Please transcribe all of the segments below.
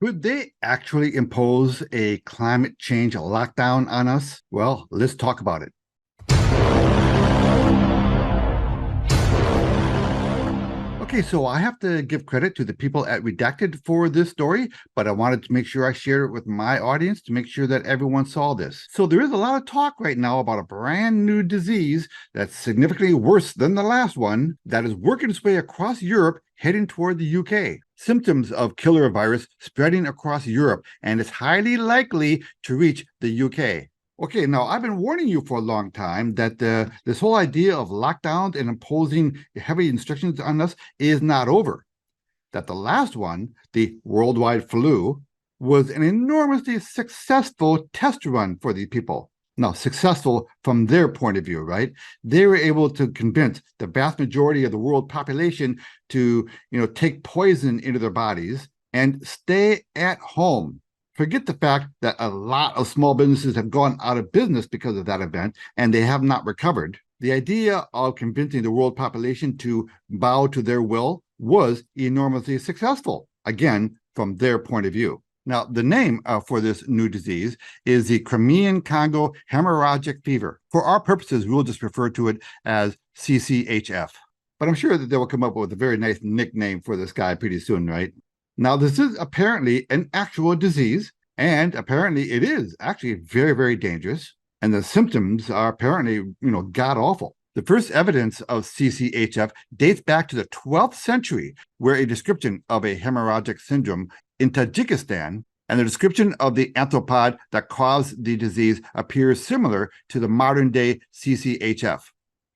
Could they actually impose a climate change lockdown on us? Well, let's talk about it. Okay, so I have to give credit to the people at Redacted for this story, but I wanted to make sure I share it with my audience to make sure that everyone saw this. So there is a lot of talk right now about a brand new disease that's significantly worse than the last one that is working its way across Europe, heading toward the UK. Symptoms of killer virus spreading across Europe, and it's highly likely to reach the UK. Okay, now I've been warning you for a long time that this whole idea of lockdowns and imposing heavy restrictions on us is not over. That the last one, the worldwide flu, was an enormously successful test run for these people. Now, successful from their point of view, right? They were able to convince the vast majority of the world population to, take poison into their bodies and stay at home. Forget the fact that a lot of small businesses have gone out of business because of that event, and they have not recovered. The idea of convincing the world population to bow to their will was enormously successful, again, from their point of view. Now, the name for this new disease is the Crimean Congo hemorrhagic fever. For our purposes, we'll just refer to it as CCHF. But I'm sure that they will come up with a very nice nickname for this guy pretty soon, right? Now, this is apparently an actual disease, and apparently it is actually very, very dangerous. And the symptoms are apparently, god awful. The first evidence of CCHF dates back to the 12th century, where a description of a hemorrhagic syndrome in Tajikistan and the description of the arthropod that caused the disease appears similar to the modern day CCHF.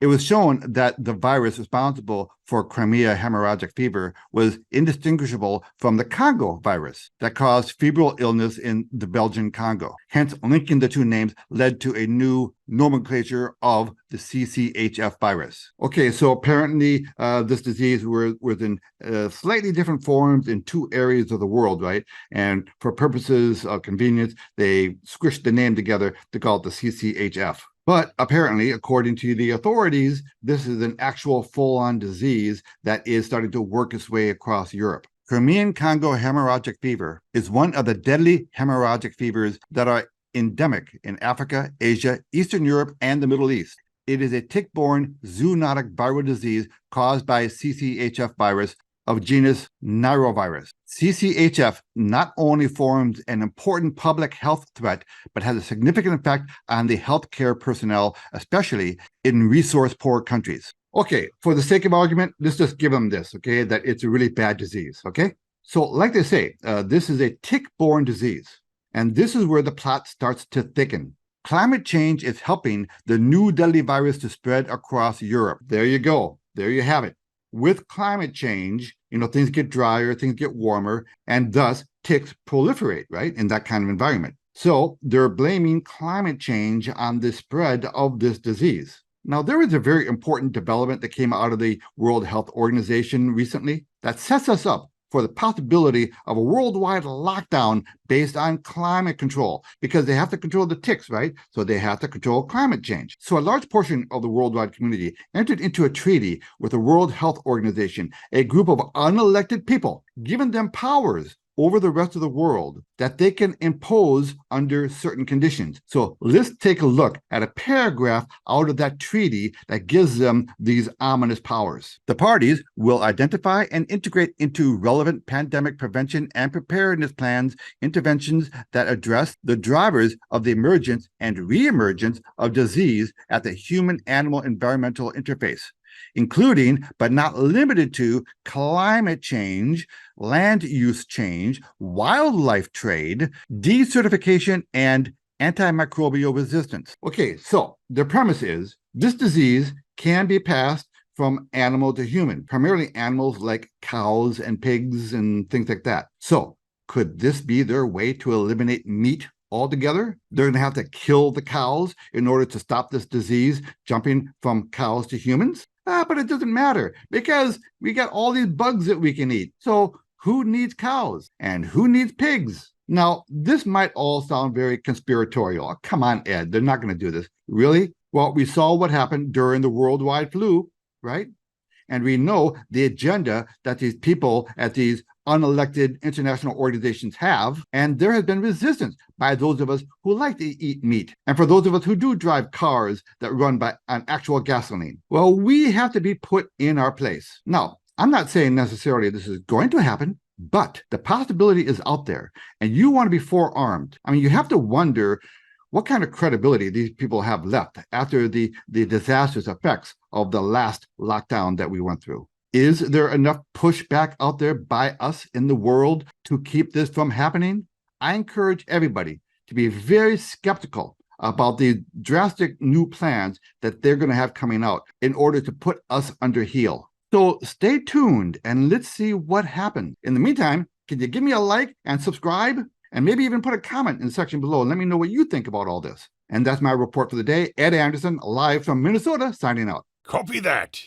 It was shown that the virus responsible for Crimea hemorrhagic fever was indistinguishable from the Congo virus that caused febrile illness in the Belgian Congo. Hence, linking the two names led to a new nomenclature of the CCHF virus. Okay, so apparently this disease was in slightly different forms in two areas of the world, right? And for purposes of convenience, they squished the name together to call it the CCHF. But apparently, according to the authorities, this is an actual full-on disease that is starting to work its way across Europe. Crimean Congo hemorrhagic fever is one of the deadly hemorrhagic fevers that are endemic in Africa, Asia, Eastern Europe, and the Middle East. It is a tick-borne zoonotic viral disease caused by CCHF virus of genus Norovirus. CCHF not only forms an important public health threat, but has a significant effect on the healthcare personnel, especially in resource-poor countries. Okay, for the sake of argument, let's just give them this, okay, that it's a really bad disease, okay? So like they say, this is a tick-borne disease, and this is where the plot starts to thicken. Climate change is helping the new deadly virus to spread across Europe. There you go. There you have it. With climate change, things get drier, things get warmer, and thus ticks proliferate, right, in that kind of environment. So they're blaming climate change on the spread of this disease. Now, there is a very important development that came out of the World Health Organization recently that sets us up for the possibility of a worldwide lockdown based on climate control, because they have to control the ticks, right? So they have to control climate change. So a large portion of the worldwide community entered into a treaty with the World Health Organization, a group of unelected people, giving them powers over the rest of the world that they can impose under certain conditions. So let's take a look at a paragraph out of that treaty that gives them these ominous powers. The parties will identify and integrate into relevant pandemic prevention and preparedness plans interventions that address the drivers of the emergence and reemergence of disease at the human-animal environmental interface, including but not limited to climate change, land use change, wildlife trade, desertification, and antimicrobial resistance. Okay, so the premise is this disease can be passed from animal to human, primarily animals like cows and pigs and things like that. So could this be their way to eliminate meat altogether? They're going to have to kill the cows in order to stop this disease jumping from cows to humans? But it doesn't matter because we got all these bugs that we can eat. So who needs cows and who needs pigs? Now, this might all sound very conspiratorial. Come on, Ed, they're not going to do this. Really? Well, we saw what happened during the worldwide flu, right? And we know the agenda that these people at these unelected international organizations have, and there has been resistance by those of us who like to eat meat, and for those of us who do drive cars that run on actual gasoline. Well, we have to be put in our place. Now, I'm not saying necessarily this is going to happen, but the possibility is out there, and you want to be forearmed. I mean, you have to wonder what kind of credibility these people have left after the disastrous effects of the last lockdown that we went through. Is there enough pushback out there by us in the world to keep this from happening? I encourage everybody to be very skeptical about the drastic new plans that they're going to have coming out in order to put us under heel. So stay tuned and let's see what happens. In the meantime, can you give me a like and subscribe? And maybe even put a comment in the section below and let me know what you think about all this. And that's my report for the day. Ed Anderson, live from Minnesota, signing out. Copy that.